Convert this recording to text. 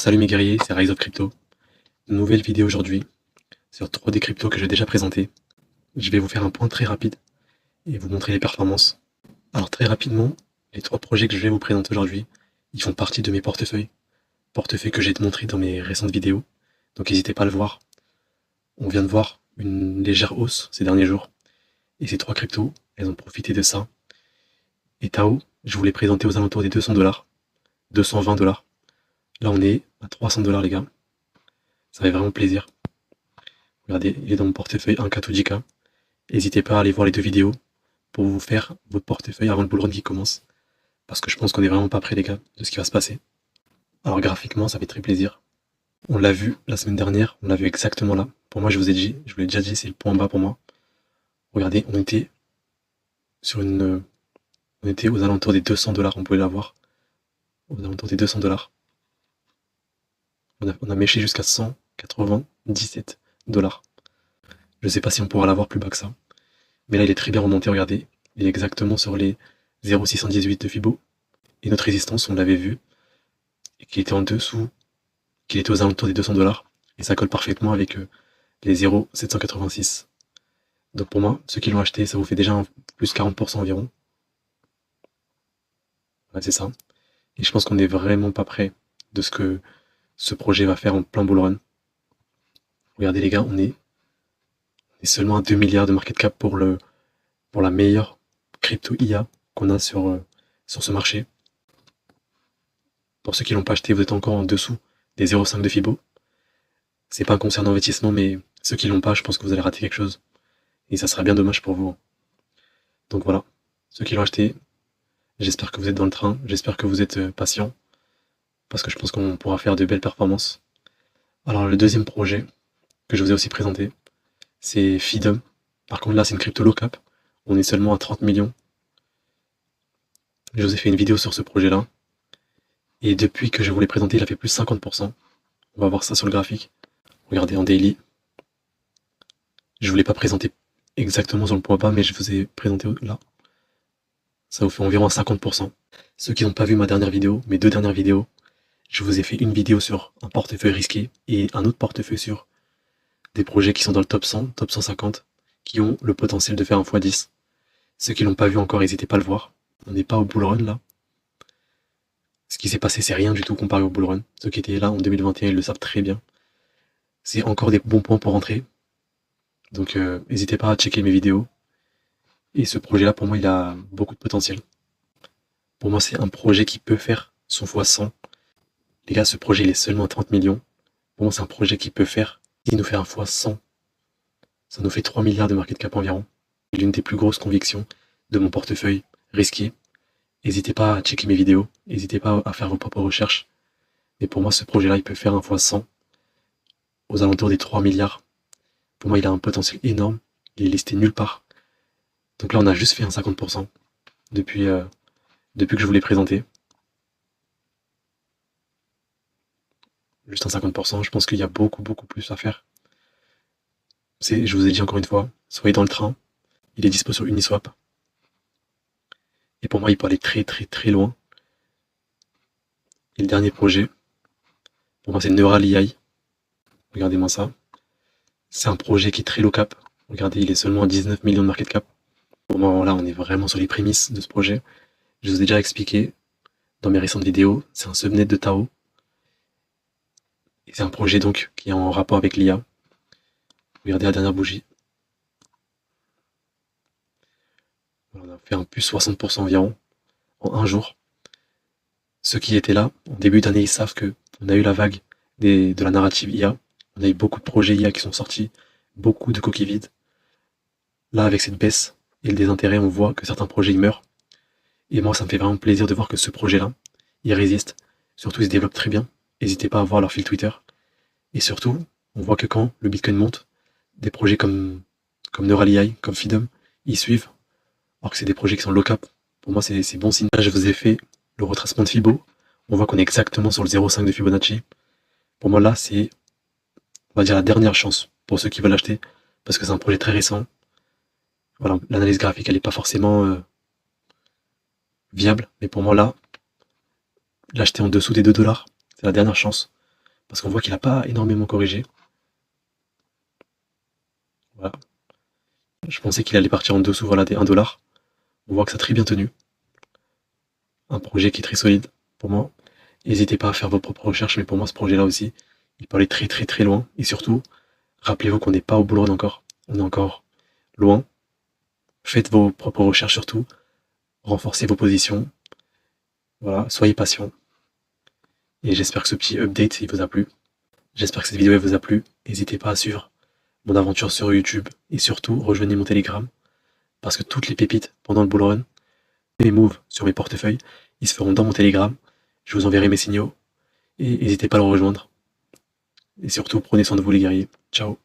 Salut mes guerriers, c'est Rise of Crypto. Nouvelle vidéo aujourd'hui sur 3 des cryptos que j'ai déjà présentés. Je vais vous faire un point très rapide et vous montrer les performances. Alors très rapidement, les 3 projets que je vais vous présenter aujourd'hui, ils font partie de mes portefeuilles. Portefeuilles que j'ai montré dans mes récentes vidéos, donc n'hésitez pas à le voir. On vient de voir une légère hausse ces derniers jours. Et ces 3 cryptos, elles ont profité de ça. Et Tao, je vous l'ai présenté aux alentours des 200$, 220$. Là on est à 300$ les gars. Ça fait vraiment plaisir. Regardez, il est dans mon portefeuille 1K to 10K. N'hésitez pas à aller voir les 2 vidéos pour vous faire votre portefeuille avant le bull run qui commence. Parce que je pense qu'on est vraiment pas près les gars de ce qui va se passer. Alors graphiquement ça fait très plaisir. On l'a vu la semaine dernière, on l'a vu exactement là. Pour moi je vous l'ai déjà dit, c'est le point bas pour moi. Regardez, on était aux alentours des 200$, on pouvait l'avoir. Aux alentours des 200$. On a méché jusqu'à 197$. Je sais pas si on pourra l'avoir plus bas que ça. Mais là il est très bien remonté, regardez. Il est exactement sur les 0,618 de Fibo. Et notre résistance, on l'avait vu. Et qu'il était en dessous, qu'il était aux alentours des 200$. Et ça colle parfaitement avec les 0,786. Donc pour moi, ceux qui l'ont acheté, ça vous fait déjà un plus 40% environ. Ouais, c'est ça. Et je pense qu'on est vraiment pas près de ce que ce projet va faire en plein bull run. Regardez les gars, on est seulement à 2 milliards de market cap pour la meilleure crypto IA qu'on a sur ce marché. Pour ceux qui l'ont pas acheté, vous êtes encore en dessous des 0,5 de Fibo. C'est pas un concert d'investissement, mais ceux qui l'ont pas, je pense que vous allez rater quelque chose. Et ça serait bien dommage pour vous. Donc voilà, ceux qui l'ont acheté, j'espère que vous êtes dans le train, j'espère que vous êtes patients, parce que je pense qu'on pourra faire de belles performances. Alors le deuxième projet que je vous ai aussi présenté, c'est Fidum. Par contre là c'est une crypto low cap, on est seulement à 30 millions. Je vous ai fait une vidéo sur ce projet là, et depuis que je vous l'ai présenté, il a fait plus 50%. On va voir ça sur le graphique. Regardez en daily. Je vous l'ai pas présenté exactement sur le point bas, mais je vous ai présenté là. Ça vous fait environ 50%. Ceux qui n'ont pas vu ma dernière vidéo, mes 2 dernières vidéos, je vous ai fait une vidéo sur un portefeuille risqué et un autre portefeuille sur des projets qui sont dans le top 100, top 150, qui ont le potentiel de faire un x10. Ceux qui l'ont pas vu encore, n'hésitez pas à le voir. On n'est pas au bull run là. Ce qui s'est passé, c'est rien du tout comparé au bull run. Ceux qui étaient là en 2021, ils le savent très bien. C'est encore des bons points pour rentrer. Donc n'hésitez pas à checker mes vidéos. Et ce projet-là, pour moi, il a beaucoup de potentiel. Pour moi, c'est un projet qui peut faire son x100. Les gars, ce projet, il est seulement à 30 millions. Pour moi, c'est un projet qui peut faire. Il nous fait un x100. Ça nous fait 3 milliards de market cap environ. C'est l'une des plus grosses convictions de mon portefeuille risqué. N'hésitez pas à checker mes vidéos. N'hésitez pas à faire vos propres recherches. Mais pour moi, ce projet-là, il peut faire un x100 aux alentours des 3 milliards. Pour moi, il a un potentiel énorme. Il est listé nulle part. Donc là, on a juste fait un 50% depuis que je vous l'ai présenté. Juste un 50%, je pense qu'il y a beaucoup plus à faire. Je vous ai dit encore une fois, soyez dans le train. Il est dispo sur Uniswap. Et pour moi, il peut aller très loin. Et le dernier projet, pour moi, c'est Neural AI. Regardez-moi ça. C'est un projet qui est très low cap. Regardez, il est seulement à 19 millions de market cap. Pour moi, là, on est vraiment sur les prémices de ce projet. Je vous ai déjà expliqué dans mes récentes vidéos. C'est un subnet de Tao. Et c'est un projet donc qui est en rapport avec l'IA. Regardez la dernière bougie. On a fait un plus 60% environ en un jour. Ceux qui étaient là, en début d'année, ils savent qu'on a eu la vague de la narrative IA. On a eu beaucoup de projets IA qui sont sortis, beaucoup de coquilles vides. Là, avec cette baisse et le désintérêt, on voit que certains projets ils meurent. Et moi, ça me fait vraiment plaisir de voir que ce projet-là, il résiste. Surtout, il se développe très bien. N'hésitez pas à voir leur fil Twitter. Et surtout, on voit que quand le Bitcoin monte, des projets comme Neural AI, comme Fidum, ils suivent. Alors que c'est des projets qui sont low cap. Pour moi, c'est bon signe. Là, je vous ai fait le retracement de Fibo. On voit qu'on est exactement sur le 0,5 de Fibonacci. Pour moi, là, c'est, on va dire, la dernière chance pour ceux qui veulent acheter. Parce que c'est un projet très récent. Voilà, l'analyse graphique, elle n'est pas forcément viable. Mais pour moi, là, l'acheter en dessous des 2$, c'est la dernière chance Parce qu'on voit qu'il n'a pas énormément corrigé. Voilà. Je pensais qu'il allait partir en dessous, voilà, des 1 $. On voit que ça a très bien tenu. Un projet qui est très solide pour moi. N'hésitez pas à faire vos propres recherches, mais pour moi, ce projet-là aussi, il peut aller très très très loin. Et surtout, rappelez-vous qu'on n'est pas au bull run encore. On est encore loin. Faites vos propres recherches surtout. Renforcez vos positions. Voilà, soyez patient. Et j'espère que ce petit update, il vous a plu. J'espère que cette vidéo elle vous a plu. N'hésitez pas à suivre mon aventure sur YouTube. Et surtout, rejoignez mon Telegram. Parce que toutes les pépites pendant le bull run, mes moves sur mes portefeuilles, ils se feront dans mon Telegram. Je vous enverrai mes signaux. Et n'hésitez pas à le rejoindre. Et surtout, prenez soin de vous les guerriers. Ciao.